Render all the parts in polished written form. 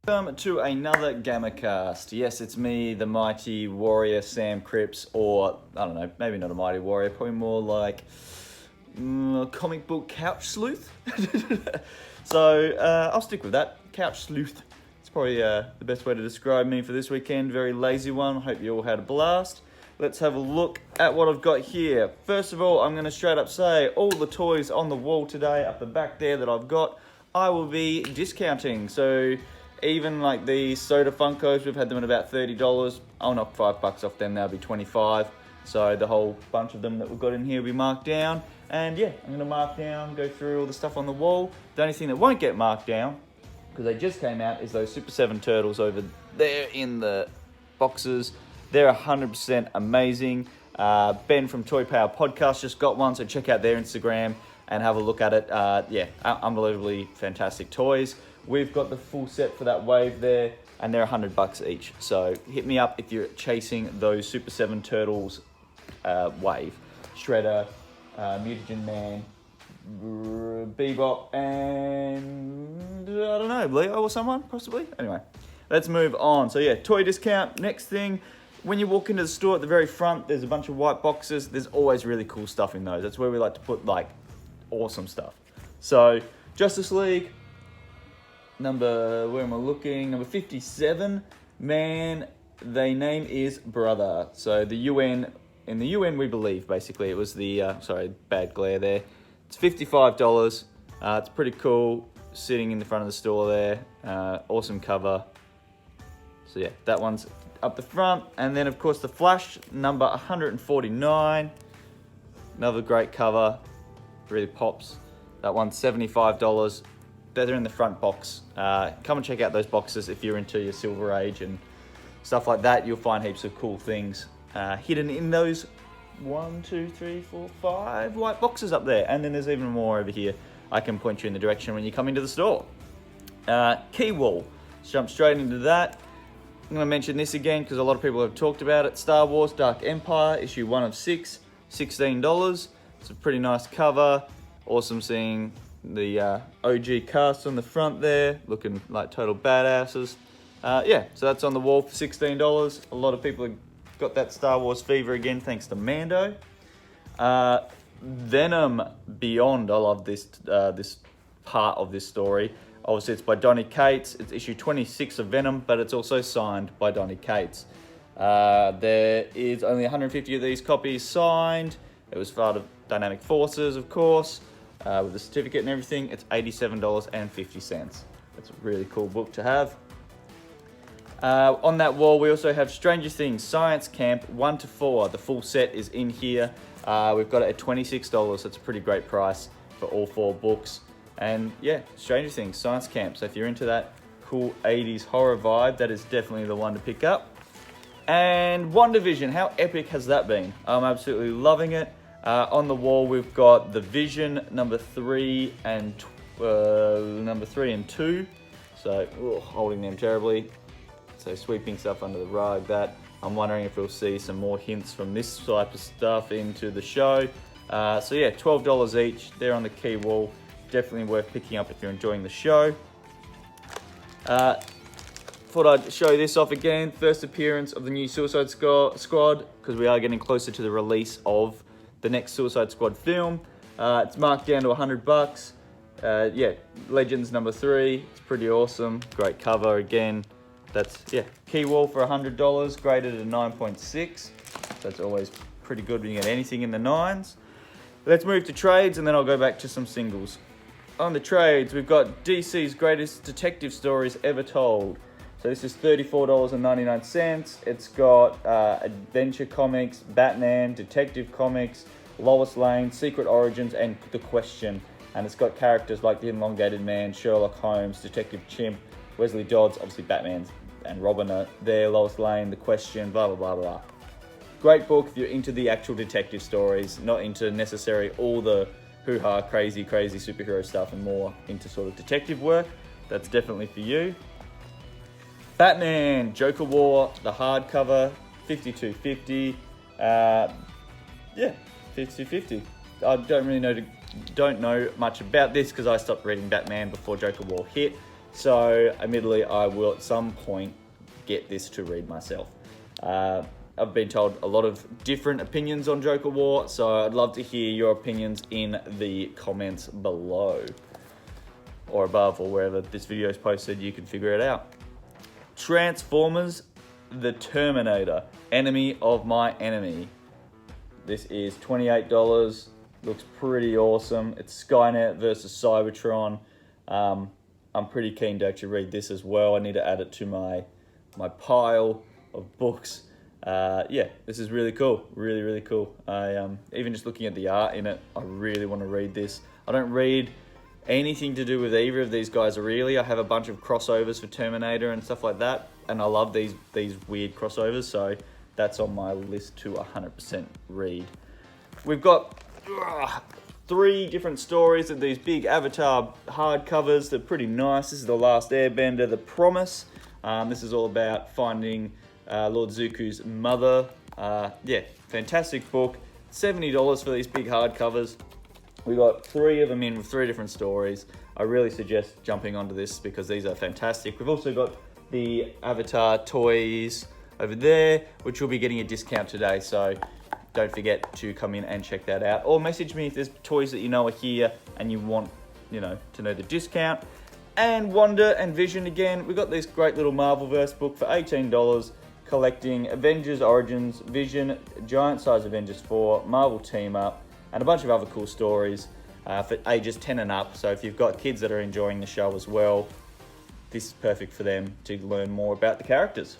Welcome to another GammaCast. Yes, it's me, the mighty warrior Sam Cripps, or I don't know, maybe not a mighty warrior, probably more like comic book couch sleuth. So I'll stick with that, couch sleuth. It's probably the best way to describe me for this weekend. Very lazy one. Hope you all had a blast. Let's have a look at what I've got here. First of all, I'm going to straight up say all the toys on the wall today, up the back there that I've got, I will be discounting. So even like the Soda Funkos, we've had them at about $30. I'll knock $5 off them, they'll be 25. So the whole bunch of them that we've got in here will be marked down. And yeah, I'm gonna mark down, go through all the stuff on the wall. The only thing that won't get marked down, because they just came out, is those Super 7 Turtles over there in the boxes. They're 100% amazing. Ben from Toy Power Podcast just got one, so check out their Instagram and have a look at it. Yeah, unbelievably fantastic toys. We've got the full set for that wave there, and they're $100 each. So hit me up if you're chasing those Super 7 Turtles wave. Shredder, Mutagen Man, Bebop, and I don't know, Leo or someone, possibly. Anyway, let's move on. So yeah, toy discount. Next thing, when you walk into the store at the very front, there's a bunch of white boxes. There's always really cool stuff in those. That's where we like to put like awesome stuff. So Justice League, where am I looking? Number 57, man, their name is Brother. So the UN, in the UN we believe, basically, it was the, sorry, bad glare there. It's $55, it's pretty cool, sitting in the front of the store there, awesome cover. So yeah, that one's up the front. And then of course the Flash, number 149, another great cover, really pops. That one's $75. They're in the front box. Come and check out those boxes if you're into your Silver Age and stuff like that. You'll find heaps of cool things hidden in those 5 white boxes up there. And then there's even more over here. I can point you in the direction when you come into the store. Key wall. Let's jump straight into that. I'm going to mention this again because a lot of people have talked about it. Star Wars Dark Empire, issue 1 of 6, $16. It's a pretty nice cover. Awesome seeing the OG cast on the front there, looking like total badasses. Yeah, so that's on the wall for $16. A lot of people have got that Star Wars fever again, thanks to Mando. Venom Beyond, I love this this part of this story. Obviously, it's by Donny Cates. It's issue 26 of Venom, but it's also signed by Donny Cates. There is only 150 of these copies signed. It was part of Dynamic Forces, of course. With the certificate and everything, it's $87.50. It's a really cool book to have. On that wall, we also have Stranger Things Science Camp 1 to 4. The full set is in here. We've got it at $26. That's a pretty great price for all 4 books. And yeah, Stranger Things Science Camp. So if you're into that cool 80s horror vibe, that is definitely the one to pick up. And WandaVision, how epic has that been? I'm absolutely loving it. On the wall, we've got The Vision, number 3 and 2. So, holding them terribly. So sweeping stuff under the rug. That I'm wondering if we'll see some more hints from this type of stuff into the show. So yeah, $12 each. They're on the key wall. Definitely worth picking up if you're enjoying the show. Thought I'd show this off again. First appearance of the new Suicide Squad, because we are getting closer to the release of the next Suicide Squad film. It's marked down to $100. Yeah, Legends number 3. It's pretty awesome. Great cover again. That's, yeah, key wall for $100, graded at 9.6. That's always pretty good when you get anything in the 9s. Let's move to trades, and then I'll go back to some singles. On the trades, we've got DC's greatest detective stories ever told. So this is $34.99. It's got Adventure Comics, Batman, Detective Comics, Lois Lane, Secret Origins, and The Question. And it's got characters like the Elongated Man, Sherlock Holmes, Detective Chimp, Wesley Dodds, obviously Batman and Robin are there, Lois Lane, The Question, blah, blah, blah, blah. Great book if you're into the actual detective stories, not into necessarily all the hoo-ha, crazy superhero stuff, and more into sort of detective work. That's definitely for you. Batman, Joker War, the hardcover, $52.50. Yeah, $52.50. I don't know much about this because I stopped reading Batman before Joker War hit. So admittedly, I will at some point get this to read myself. I've been told a lot of different opinions on Joker War, so I'd love to hear your opinions in the comments below or above, or wherever this video is posted. You can figure it out. Transformers: The Terminator, Enemy of My Enemy. This is $28. Looks pretty awesome. It's Skynet versus Cybertron. I'm pretty keen to actually read this as well. I need to add it to my pile of books. Yeah, this is really cool. Really, really cool. Even just looking at the art in it, I really want to read this. I don't read anything to do with either of these guys really. I have a bunch of crossovers for Terminator and stuff like that, and I love these weird crossovers, so that's on my list to 100% read. We've got 3 different stories of these big Avatar hardcovers. They're pretty nice. This is The Last Airbender, The Promise. This is all about finding Lord Zuko's mother. Yeah, fantastic book. $70 for these big hardcovers. We got 3 of them in with 3 different stories. I really suggest jumping onto this because these are fantastic. We've also got the Avatar toys over there, which will be getting a discount today, so don't forget to come in and check that out. Or message me if there's toys that you know are here and you want, to know the discount. And Wanda and Vision again. We got this great little Marvelverse book for $18, collecting Avengers Origins, Vision, Giant Size Avengers 4, Marvel Team Up, and a bunch of other cool stories for ages 10 and up. So if you've got kids that are enjoying the show as well, this is perfect for them to learn more about the characters.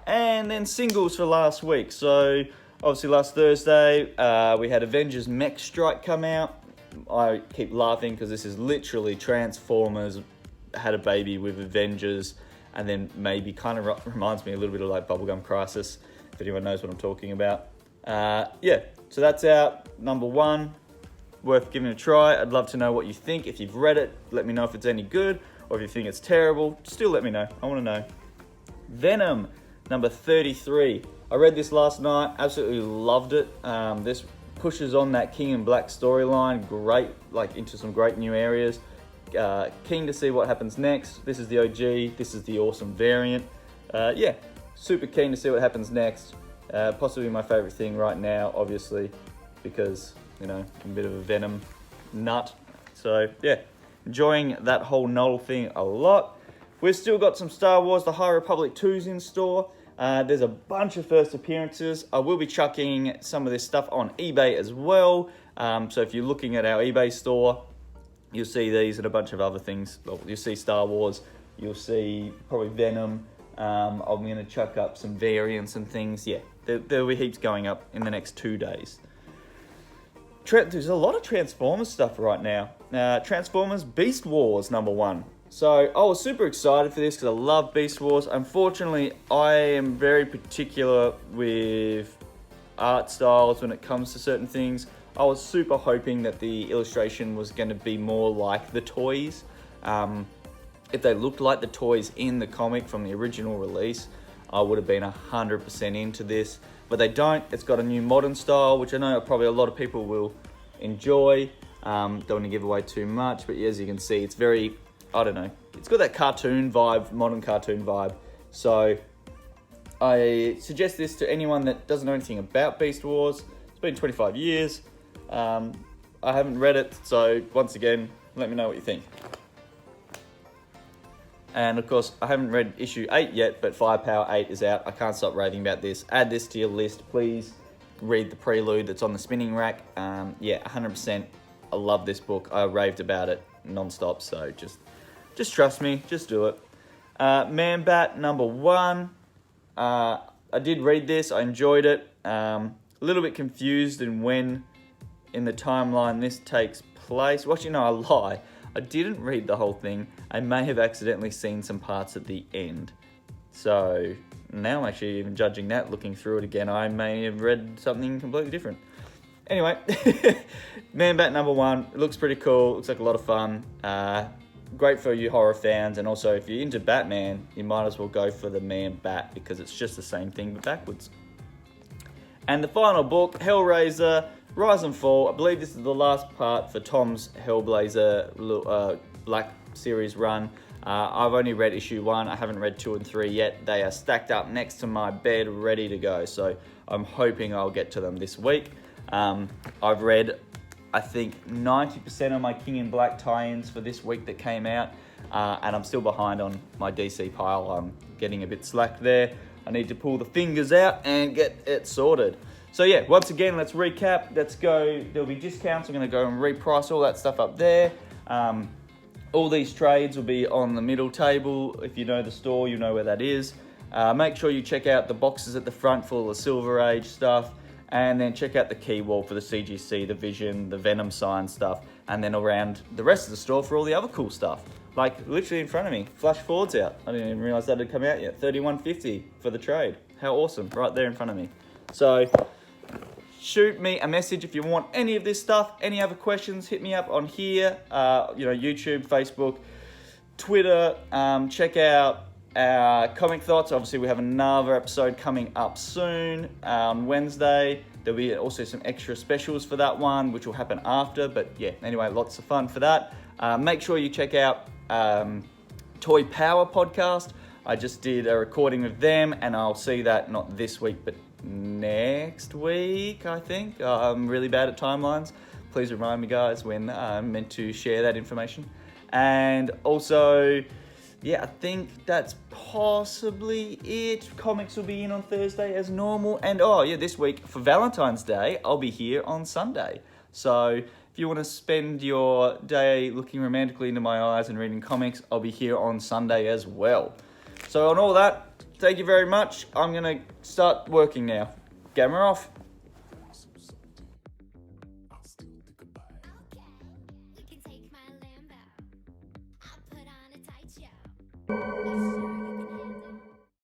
And then singles for last week. So obviously last Thursday, we had Avengers Mech Strike come out. I keep laughing because this is literally Transformers had a baby with Avengers, and then maybe kind of reminds me a little bit of like Bubblegum Crisis, if anyone knows what I'm talking about. Yeah, so that's out, number 1. Worth giving it a try. I'd love to know what you think. If you've read it, let me know if it's any good, or if you think it's terrible, still let me know. I want to know. Venom, number 33. I read this last night, absolutely loved it. This pushes on that King in Black storyline, great, like into some great new areas. Keen to see what happens next. This is the OG, this is the awesome variant. Yeah, super keen to see what happens next. Possibly my favorite thing right now, obviously, because, I'm a bit of a Venom nut. So yeah, enjoying that whole Noel thing a lot. We've still got some Star Wars The High Republic 2s in store. There's a bunch of first appearances. I will be chucking some of this stuff on eBay as well. So if you're looking at our eBay store, you'll see these and a bunch of other things. Well, you'll see Star Wars, you'll see probably Venom. I'm going to chuck up some variants and things. Yeah, there'll be heaps going up in the next 2 days. There's a lot of Transformers stuff right now. Transformers Beast Wars, number 1. So I was super excited for this because I love Beast Wars. Unfortunately, I am very particular with art styles when it comes to certain things. I was super hoping that the illustration was going to be more like the toys. If they looked like the toys in the comic from the original release, I would have been 100% into this. But they don't. It's got a new modern style, which I know probably a lot of people will enjoy. Don't want to give away too much, but as you can see, it's very, I don't know, it's got that cartoon vibe, modern cartoon vibe. So I suggest this to anyone that doesn't know anything about Beast Wars. It's been 25 years. I haven't read it, so once again, let me know what you think. And of course, I haven't read issue 8 yet, but Firepower 8 is out. I can't stop raving about this. Add this to your list, please. Read the prelude that's on the spinning rack. Yeah, 100%. I love this book. I raved about it non-stop, so just trust me. Just do it. Man-Bat, number 1. I did read this. I enjoyed it. A little bit confused in when in the timeline this takes place. Well, actually, no, I lie. I didn't read the whole thing. I may have accidentally seen some parts at the end. So now I'm actually even judging that, looking through it again. I may have read something completely different. Anyway, Man-Bat number 1. It looks pretty cool. Looks like a lot of fun. Great for you horror fans. And also, if you're into Batman, you might as well go for the Man-Bat because it's just the same thing but backwards. And the final book, Hellraiser, Rise and Fall. I believe this is the last part for Tom's Hellblazer Black series run. I've only read issue 1. I haven't read 2 and 3 yet. They are stacked up next to my bed, ready to go. So I'm hoping I'll get to them this week. I've read, I think, 90% of my King in Black tie-ins for this week that came out. And I'm still behind on my DC pile. I'm getting a bit slack there. I need to pull the fingers out and get it sorted. So yeah, once again, let's recap. Let's go. There'll be discounts. I'm going to go and reprice all that stuff up there. All these trades will be on the middle table. If you know the store, you know where that is. Make sure you check out the boxes at the front for all the Silver Age stuff. And then check out the key wall for the CGC, the Vision, the Venom sign stuff. And then around the rest of the store for all the other cool stuff. Like literally in front of me, Flash Forward's out. I didn't even realize that had come out yet. $31.50 for the trade. How awesome, right there in front of me. So shoot me a message if you want any of this stuff. Any other questions, hit me up on here. YouTube, Facebook, Twitter. Check out our Comic Thoughts. Obviously, we have another episode coming up soon on Wednesday. There'll be also some extra specials for that one, which will happen after. But yeah, anyway, lots of fun for that. Make sure you check out Toy Power Podcast. I just did a recording with them, and I'll see that not this week, but next week, I think. I'm really bad at timelines. Please remind me, guys, when I'm meant to share that information. And also, yeah, I think that's possibly it. Comics will be in on Thursday as normal. And this week for Valentine's Day, I'll be here on Sunday. So if you want to spend your day looking romantically into my eyes and reading comics, I'll be here on Sunday as well. So on all that, thank you very much. I'm going to start working now. Gamma off.